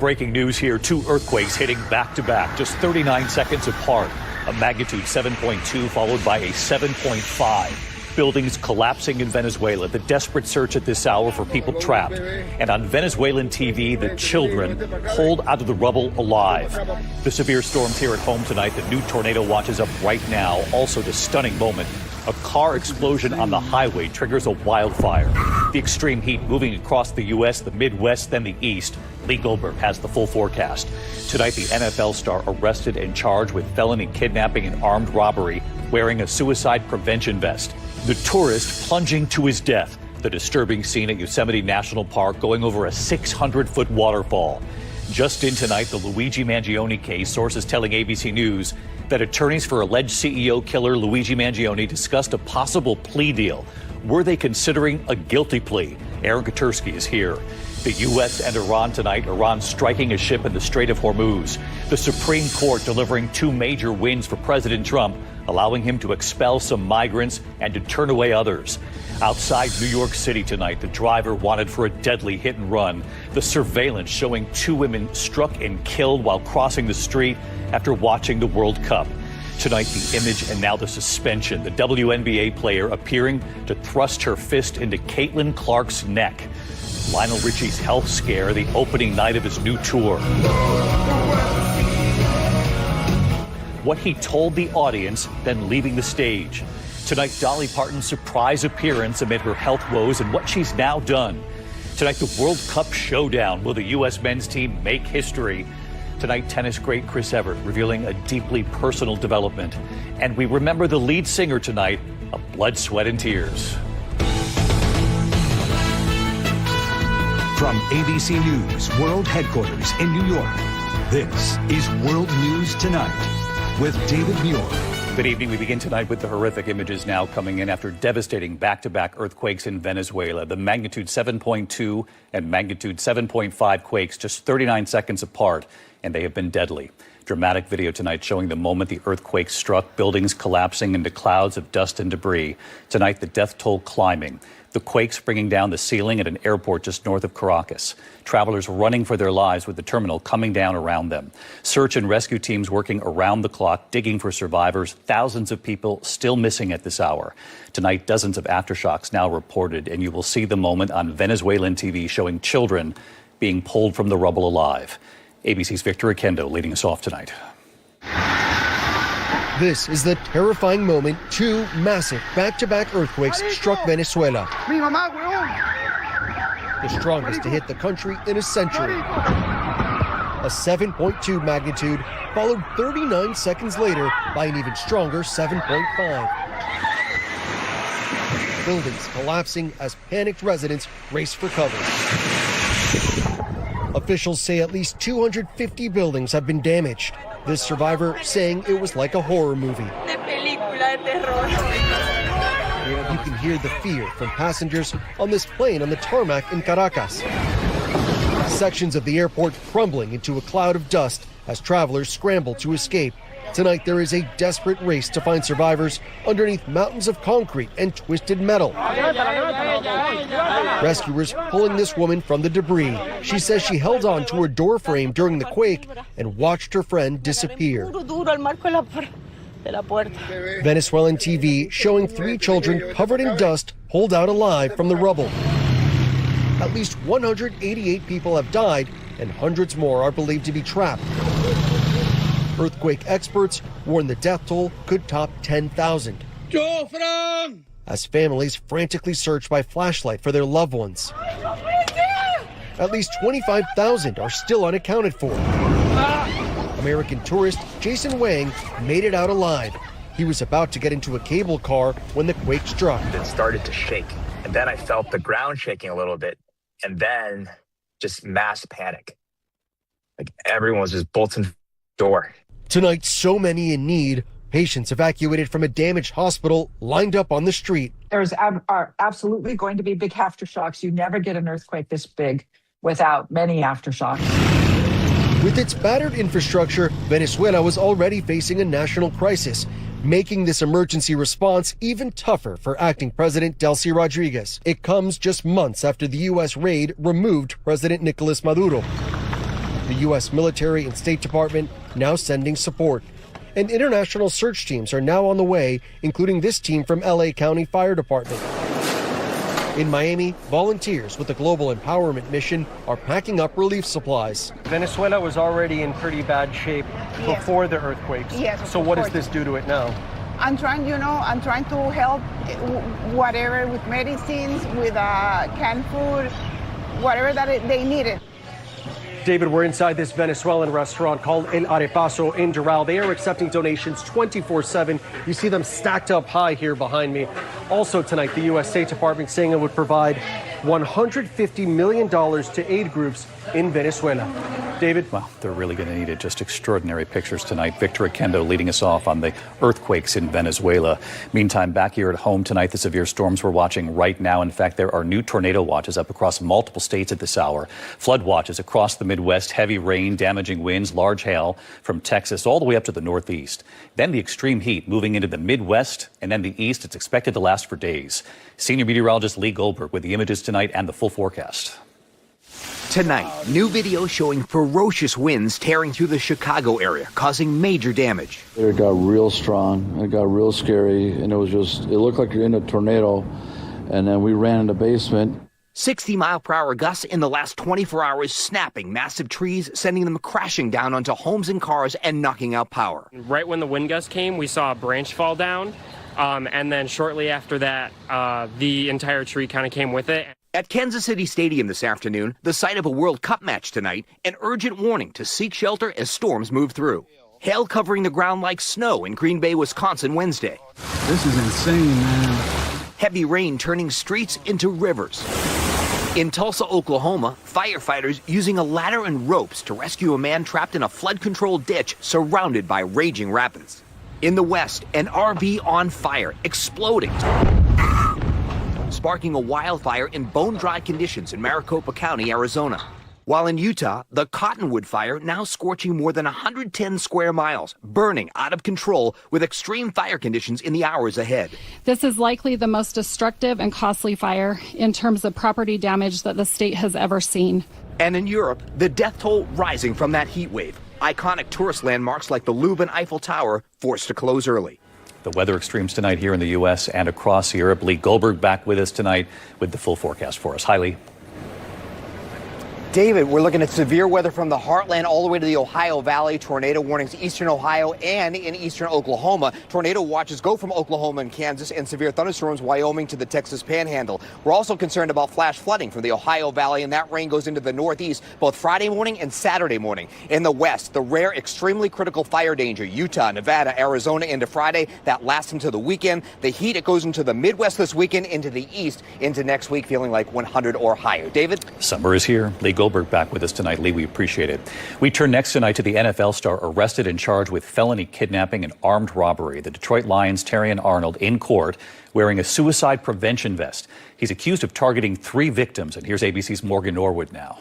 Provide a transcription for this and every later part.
breaking news here. Two earthquakes hitting back-to-back, just 39 seconds apart. A magnitude 7.2 followed by a 7.5. Buildings collapsing in Venezuela. The desperate search at this hour for people trapped. And on Venezuelan TV, the children pulled out of the rubble alive. The severe storms here at home tonight. The new tornado watch is up right now. Also, the stunning moment. A car explosion on the highway triggers a wildfire. The extreme heat moving across the U.S., the Midwest, then the East. Lee Goldberg has the full forecast. Tonight, the NFL star arrested and charged with felony kidnapping and armed robbery, wearing a suicide prevention vest. The tourist plunging to his death. The disturbing scene at Yosemite National Park going over a 600-foot waterfall. Just in tonight, the Luigi Mangione case. Sources telling ABC News that attorneys for alleged CEO killer Luigi Mangione discussed a possible plea deal. Were they considering a guilty plea? Aaron Katersky is here. The U.S. and Iran tonight. Iran striking a ship in the Strait of Hormuz. The Supreme Court delivering two major wins for President Trump, allowing him to expel some migrants and to turn away others. Outside New York City tonight, the driver wanted for a deadly hit and run. The surveillance showing two women struck and killed while crossing the street after watching the World Cup. Tonight, the image and now the suspension. The WNBA player appearing to thrust her fist into Caitlin Clark's neck. Lionel Richie's health scare, the opening night of his new tour. What he told the audience, then leaving the stage. Tonight, Dolly Parton's surprise appearance amid her health woes and what she's now done. Tonight, the World Cup showdown. Will the U.S. men's team make history? Tonight, tennis great Chris Evert revealing a deeply personal development. And we remember the lead singer tonight of Blood, Sweat, and Tears. From ABC News World Headquarters in New York, this is World News Tonight with David Muir. Good evening. We begin tonight with the horrific images now coming in after devastating back-to-back earthquakes in Venezuela. The magnitude 7.2 and magnitude 7.5 quakes just 39 seconds apart, and they have been deadly. Dramatic video tonight showing the moment the earthquake struck, buildings collapsing into clouds of dust and debris. Tonight, the death toll climbing. The quakes bringing down the ceiling at an airport just north of Caracas. Travelers running for their lives with the terminal coming down around them. Search and rescue teams working around the clock, digging for survivors. Thousands of people still missing at this hour. Tonight, dozens of aftershocks now reported, and you will see the moment on Venezuelan TV showing children being pulled from the rubble alive. ABC's Victor Akendo leading us off tonight. This is the terrifying moment two massive back-to-back earthquakes struck Venezuela. The strongest to hit the country in a century. A 7.2 magnitude, followed 39 seconds later by an even stronger 7.5. Buildings collapsing as panicked residents race for cover. Officials say at least 250 buildings have been damaged. This survivor saying it was like a horror movie. You can hear the fear from passengers on this plane on the tarmac in Caracas. Sections of the airport crumbling into a cloud of dust as travelers scramble to escape. Tonight, there is a desperate race to find survivors underneath mountains of concrete and twisted metal. Rescuers pulling this woman from the debris. She says she held on to her door frame during the quake and watched her friend disappear. Venezuelan TV showing three children covered in dust pulled out alive from the rubble. At least 188 people have died and hundreds more are believed to be trapped. Earthquake experts warn the death toll could top 10,000. As families frantically search by flashlight for their loved ones. At least 25,000 are still unaccounted for. American tourist Jason Wang made it out alive. He was about to get into a cable car when the quake struck. It started to shake, and then I felt the ground shaking a little bit, and then just mass panic. Like everyone was just bolting the door. Tonight, so many in need. Patients evacuated from a damaged hospital lined up on the street. There's absolutely going to be big aftershocks. You never get an earthquake this big without many aftershocks. With its battered infrastructure, Venezuela was already facing a national crisis, making this emergency response even tougher for acting President Delcy Rodriguez. It comes just months after the U.S. raid removed President Nicolas Maduro. The U.S. military and State Department now sending support. And international search teams are now on the way, including this team from LA County Fire Department. In Miami, volunteers with the Global Empowerment Mission are packing up relief supplies. Venezuela was already in pretty bad shape before the earthquakes. Yes, so what does this do to it now? I'm trying to help whatever with medicines, with canned food, whatever that they needed. David, we're inside this Venezuelan restaurant called El Arepaso in Doral. They are accepting donations 24/7. You see them stacked up high here behind me. Also tonight, the U.S. State Department saying it would provide $150 million to aid groups in Venezuela. David? Well, they're really going to need it. Just extraordinary pictures tonight. Victor Akendo leading us off on the earthquakes in Venezuela. Meantime, back here at home tonight, the severe storms we're watching right now. In fact, there are new tornado watches up across multiple states at this hour. Flood watches across the Midwest, heavy rain, damaging winds, large hail from Texas all the way up to the Northeast. Then the extreme heat moving into the Midwest and then the East. It's expected to last for days. Senior meteorologist Lee Goldberg with the images tonight and the full forecast. Tonight, new video showing ferocious winds tearing through the Chicago area, causing major damage. It got real strong, it got real scary, and it looked like you're in a tornado, and then we ran in the basement. 60-mile-per-hour gusts in the last 24 hours, snapping massive trees, sending them crashing down onto homes and cars and knocking out power. Right when the wind gust came, we saw a branch fall down, and then shortly after that, the entire tree kind of came with it. At Kansas City Stadium this afternoon, the site of a World Cup match tonight, an urgent warning to seek shelter as storms move through. Hail covering the ground like snow in Green Bay, Wisconsin Wednesday. This is insane, man. Heavy rain turning streets into rivers. In Tulsa, Oklahoma, firefighters using a ladder and ropes to rescue a man trapped in a flood-controlled ditch surrounded by raging rapids. In the West, an RV on fire, exploding, sparking a wildfire in bone-dry conditions in Maricopa County, Arizona. While in Utah, the Cottonwood Fire now scorching more than 110 square miles, burning out of control with extreme fire conditions in the hours ahead. This is likely the most destructive and costly fire in terms of property damage that the state has ever seen. And in Europe, the death toll rising from that heat wave. Iconic tourist landmarks like the Louvre and Eiffel Tower forced to close early. The weather extremes tonight here in the U.S. and across Europe. Lee Goldberg back with us tonight with the full forecast for us. Hi, Lee. David, we're looking at severe weather from the heartland all the way to the Ohio Valley. Tornado warnings eastern Ohio and in eastern Oklahoma. Tornado watches go from Oklahoma and Kansas, and severe thunderstorms Wyoming to the Texas Panhandle. We're also concerned about flash flooding from the Ohio Valley, and that rain goes into the Northeast both Friday morning and Saturday morning. In the West, the rare extremely critical fire danger, Utah, Nevada, Arizona into Friday. That lasts into the weekend. The heat, it goes into the Midwest this weekend, into the East, into next week, feeling like 100 or higher. David? Summer is here. Lee Goldberg back with us tonight. Lee, we appreciate it. We turn next tonight to the NFL star arrested and charged with felony kidnapping and armed robbery. The Detroit Lions' Terrion Arnold in court wearing a suicide prevention vest. He's accused of targeting 3 victims. And here's ABC's Morgan Norwood now.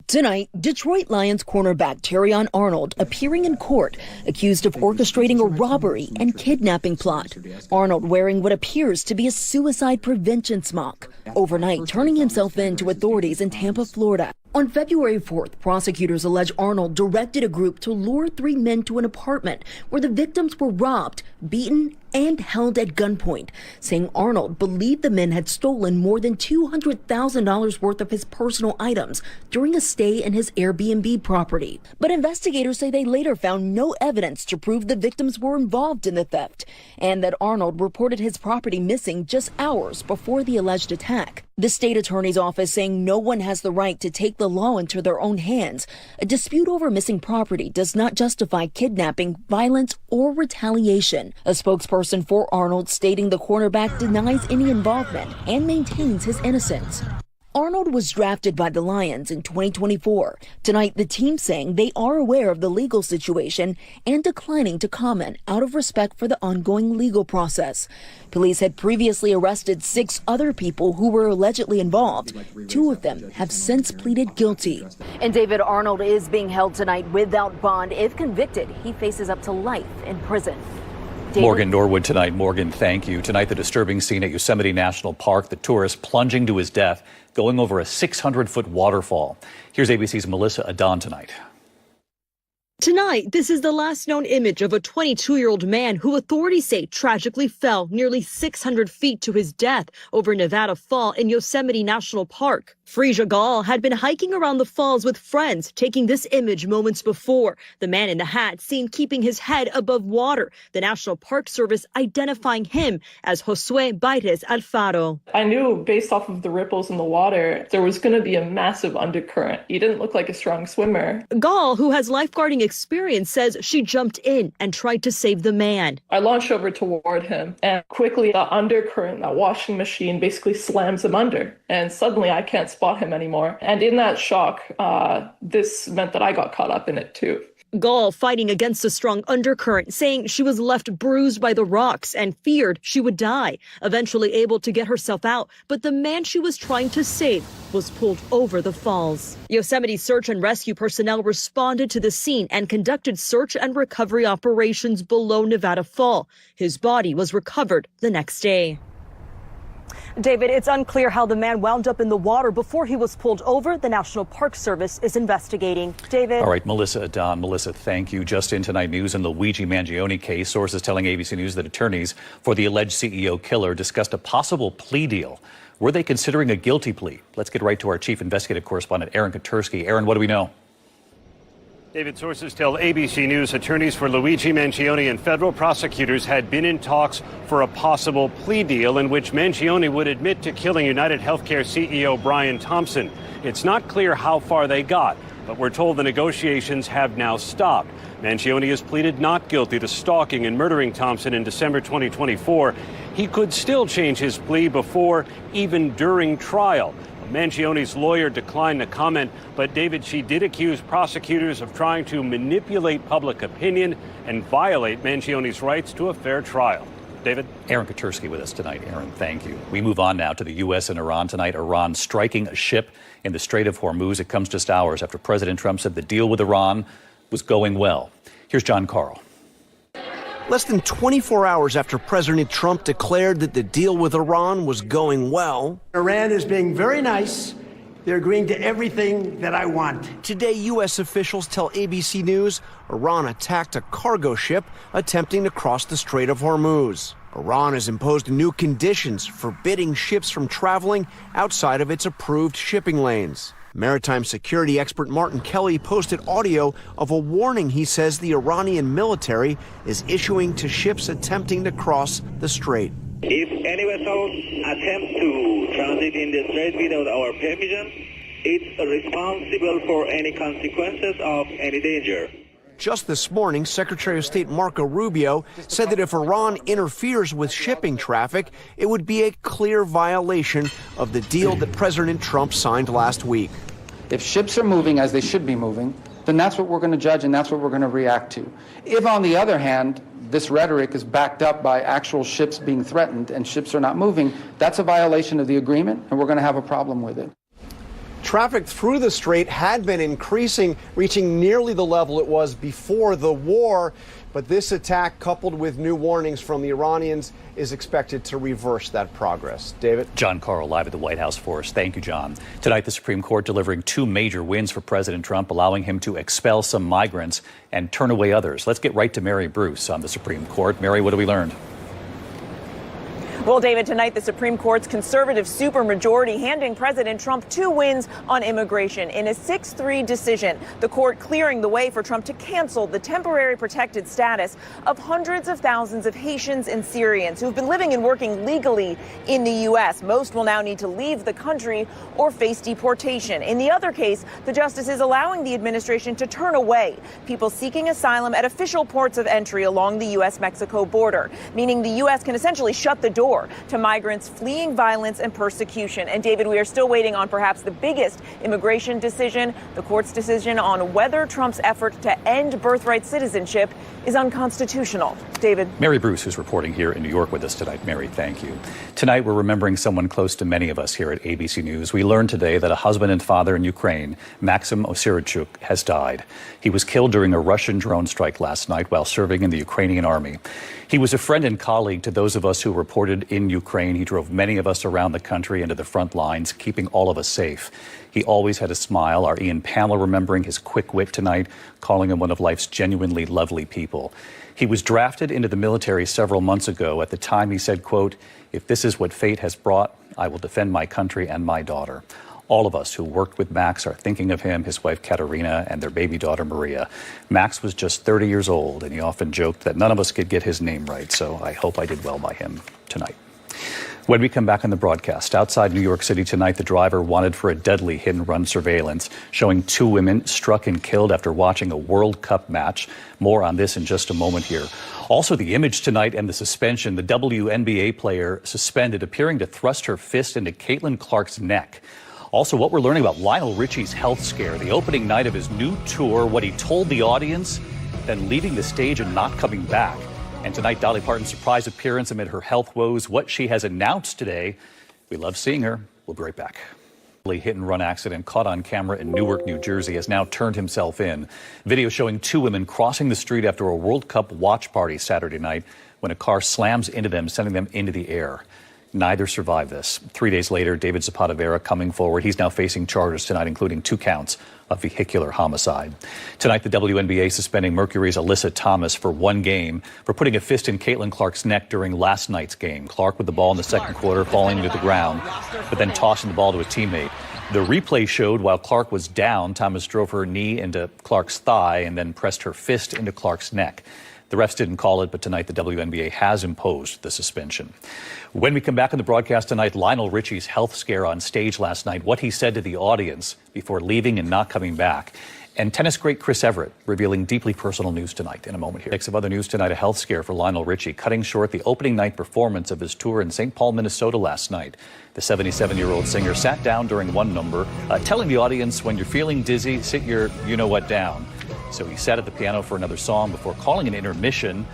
Tonight, Detroit Lions cornerback Terrion Arnold appearing in court, accused of orchestrating a robbery and kidnapping plot. Arnold wearing what appears to be a suicide prevention smock, overnight turning himself in to authorities in Tampa, Florida. On February 4th, prosecutors allege Arnold directed a group to lure 3 men to an apartment where the victims were robbed, beaten, and held at gunpoint, saying Arnold believed the men had stolen more than $200,000 worth of his personal items during a stay in his Airbnb property. But investigators say they later found no evidence to prove the victims were involved in the theft, and that Arnold reported his property missing just hours before the alleged attack. The state attorney's office saying no one has the right to take the law into their own hands. A dispute over missing property does not justify kidnapping, violence, or retaliation. A spokesperson for Arnold stating the cornerback denies any involvement and maintains his innocence. Arnold was drafted by the Lions in 2024. Tonight, the team saying they are aware of the legal situation and declining to comment out of respect for the ongoing legal process. Police had previously arrested 6 other people who were allegedly involved. 2 of them have since pleaded guilty. And David Arnold is being held tonight without bond. If convicted, he faces up to life in prison. Morgan Norwood tonight. Morgan, thank you. Tonight, the disturbing scene at Yosemite National Park, the tourist plunging to his death, going over a 600-foot waterfall. Here's ABC's Melissa Adon tonight. Tonight, this is the last known image of a 22-year-old man who authorities say tragically fell nearly 600 feet to his death over Nevada Fall in Yosemite National Park. Freja Gall had been hiking around the falls with friends, taking this image moments before. The man in the hat seen keeping his head above water. The National Park Service identifying him as Josue Baites Alfaro. I knew based off of the ripples in the water, there was going to be a massive undercurrent. He didn't look like a strong swimmer. Gall, who has lifeguarding experience, says she jumped in and tried to save the man. I launched over toward him, and quickly the undercurrent, that washing machine, basically slams him under. And suddenly I can't spot him anymore. And in that shock, this meant that I got caught up in it too. Gall fighting against the strong undercurrent, saying she was left bruised by the rocks and feared she would die. Eventually able to get herself out, but the man she was trying to save was pulled over the falls. Yosemite search and rescue personnel responded to the scene and conducted search and recovery operations below Nevada Fall. His body was recovered the next day. David, it's unclear how the man wound up in the water before he was pulled over. The National Park Service is investigating. David. All right, Melissa Adon. Melissa, thank you. Just in tonight news in the Luigi Mangione case, sources telling ABC News that attorneys for the alleged CEO killer discussed a possible plea deal. Were they considering a guilty plea? Let's get right to our chief investigative correspondent, Aaron Katursky. Aaron, what do we know? David, sources tell ABC News attorneys for Luigi Mangione and federal prosecutors had been in talks for a possible plea deal in which Mangione would admit to killing United Healthcare CEO Brian Thompson. It's not clear how far they got, but we're told the negotiations have now stopped. Mangione has pleaded not guilty to stalking and murdering Thompson in December 2024. He could still change his plea before, even during trial. Mangione's lawyer declined to comment, but David, she did accuse prosecutors of trying to manipulate public opinion and violate Mangione's rights to a fair trial. David? Aaron Katursky with us tonight. Aaron, thank you. We move on now to the U.S. and Iran tonight. Iran striking a ship in the Strait of Hormuz. It comes just hours after President Trump said the deal with Iran was going well. Here's John Carl. Less than 24 hours after President Trump declared that the deal with Iran was going well, Iran is being very nice. They're agreeing to everything that I want. Today, U.S. officials tell ABC News Iran attacked a cargo ship attempting to cross the Strait of Hormuz. Iran has imposed new conditions forbidding ships from traveling outside of its approved shipping lanes. Maritime security expert Martin Kelly posted audio of a warning he says the Iranian military is issuing to ships attempting to cross the strait. If any vessel attempts to transit in the strait without our permission, it's responsible for any consequences of any danger. Just this morning, Secretary of State Marco Rubio said that if Iran interferes with shipping traffic, it would be a clear violation of the deal that President Trump signed last week. If ships are moving as they should be moving, then that's what we're going to judge and that's what we're going to react to. If, on the other hand, this rhetoric is backed up by actual ships being threatened and ships are not moving, that's a violation of the agreement and we're going to have a problem with it. Traffic through the strait had been increasing, reaching nearly the level it was before the war. But this attack, coupled with new warnings from the Iranians, is expected to reverse that progress. David? John Carl live at the White House for us. Thank you, John. Tonight, the Supreme Court delivering two major wins for President Trump, allowing him to expel some migrants and turn away others. Let's get right to Mary Bruce on the Supreme Court. Mary, what have we learned? Well, David, tonight the Supreme Court's conservative supermajority handing President Trump two wins on immigration in a 6-3 decision. The court clearing the way for Trump to cancel the temporary protected status of hundreds of thousands of Haitians and Syrians who've been living and working legally in the U.S. Most will now need to leave the country or face deportation. In the other case, the justice is allowing the administration to turn away people seeking asylum at official ports of entry along the U.S.-Mexico border, meaning the U.S. can essentially shut the door war to migrants fleeing violence and persecution. And David, we are still waiting on perhaps the biggest immigration decision, the court's decision on whether Trump's effort to end birthright citizenship is unconstitutional. David. Mary Bruce is reporting here in New York with us tonight. Mary, thank you. Tonight, we're remembering someone close to many of us here at ABC News. We learned today that a husband and father in Ukraine, Maxim Osirachuk, has died. He was killed during a Russian drone strike last night while serving in the Ukrainian army. He was a friend and colleague to those of us who reported in Ukraine. He drove many of us around the country into the front lines, keeping all of us safe. He always had a smile. Our Ian Pamela remembering his quick wit tonight, calling him one of life's genuinely lovely people. He was drafted into the military several months ago. At the time, he said, quote, "If this is what fate has brought, I will defend my country and my daughter." All of us who worked with Max are thinking of him, his wife Katerina, and their baby daughter Maria. Max was just 30 years old, and he often joked that none of us could get his name right, so I hope I did well by him tonight. When we come back on the broadcast, outside New York City tonight, the driver wanted for a deadly hit-and-run surveillance showing two women struck and killed after watching a World Cup match. More on this in just a moment here. Also, the image tonight and the suspension. The WNBA player suspended, appearing to thrust her fist into Caitlin Clark's neck. Also, what we're learning about Lionel Richie's health scare, the opening night of his new tour, what he told the audience, then leaving the stage and not coming back. And tonight, Dolly Parton's surprise appearance amid her health woes, what she has announced today. We love seeing her. We'll be right back. A hit-and-run accident caught on camera in Newark, New Jersey, has now turned himself in. Video showing two women crossing the street after a World Cup watch party Saturday night when a car slams into them, sending them into the air. Neither survived this. 3 days later, David Zapata Vera coming forward. He's now facing charges tonight, including 2 counts of vehicular homicide. Tonight, the WNBA suspending Mercury's Alyssa Thomas for 1 game for putting a fist in Caitlin Clark's neck during last night's game. Clark with the ball in the second quarter, falling to the ground, but then tossing the ball to a teammate. The replay showed while Clark was down, Thomas drove her knee into Clark's thigh and then pressed her fist into Clark's neck. The refs didn't call it, but tonight the WNBA has imposed the suspension. When we come back on the broadcast tonight, Lionel Richie's health scare on stage last night, what he said to the audience before leaving and not coming back. And tennis great Chris Everett revealing deeply personal news tonight in a moment here. Mix of other news tonight, a health scare for Lionel Richie, cutting short the opening night performance of his tour in St. Paul, Minnesota last night. The 77-year-old singer sat down during one number, telling the audience, when you're feeling dizzy, sit your you-know-what down. So he sat at the piano for another song before calling an intermission.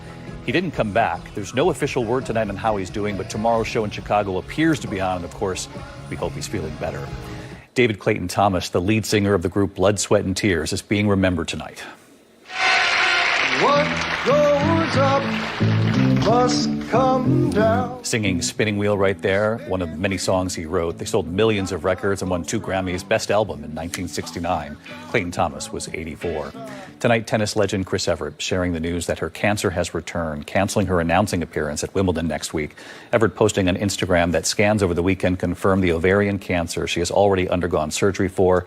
He didn't come back. There's no official word tonight on how he's doing, but tomorrow's show in Chicago appears to be on, and of course, we hope he's feeling better. David Clayton Thomas, the lead singer of the group Blood, Sweat, and Tears, is being remembered tonight. What goes up must come down. Singing Spinning Wheel right there, one of many songs he wrote. They sold millions of records and won 2 Grammys, Best Album in 1969. Clayton Thomas was 84. Tonight, tennis legend Chris Everett sharing the news that her cancer has returned, canceling her announcing appearance at Wimbledon next week. Everett posting on Instagram that scans over the weekend confirm the ovarian cancer she has already undergone surgery for.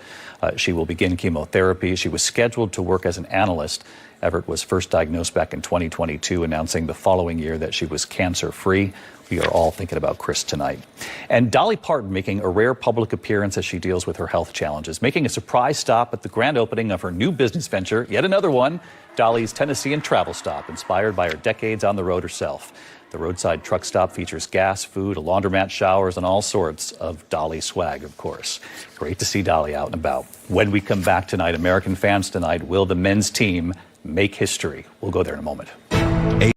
She will begin chemotherapy. She was scheduled to work as an analyst. Everett was first diagnosed back in 2022, announcing the following year that she was cancer-free. We are all thinking about Chris tonight. And Dolly Parton making a rare public appearance as she deals with her health challenges, making a surprise stop at the grand opening of her new business venture, yet another one, Dolly's Tennessean travel stop, inspired by her decades on the road herself. The roadside truck stop features gas, food, a laundromat, showers, and all sorts of Dolly swag, of course. Great to see Dolly out and about. When we come back tonight, American fans tonight, will the men's team make history? We'll go there in a moment.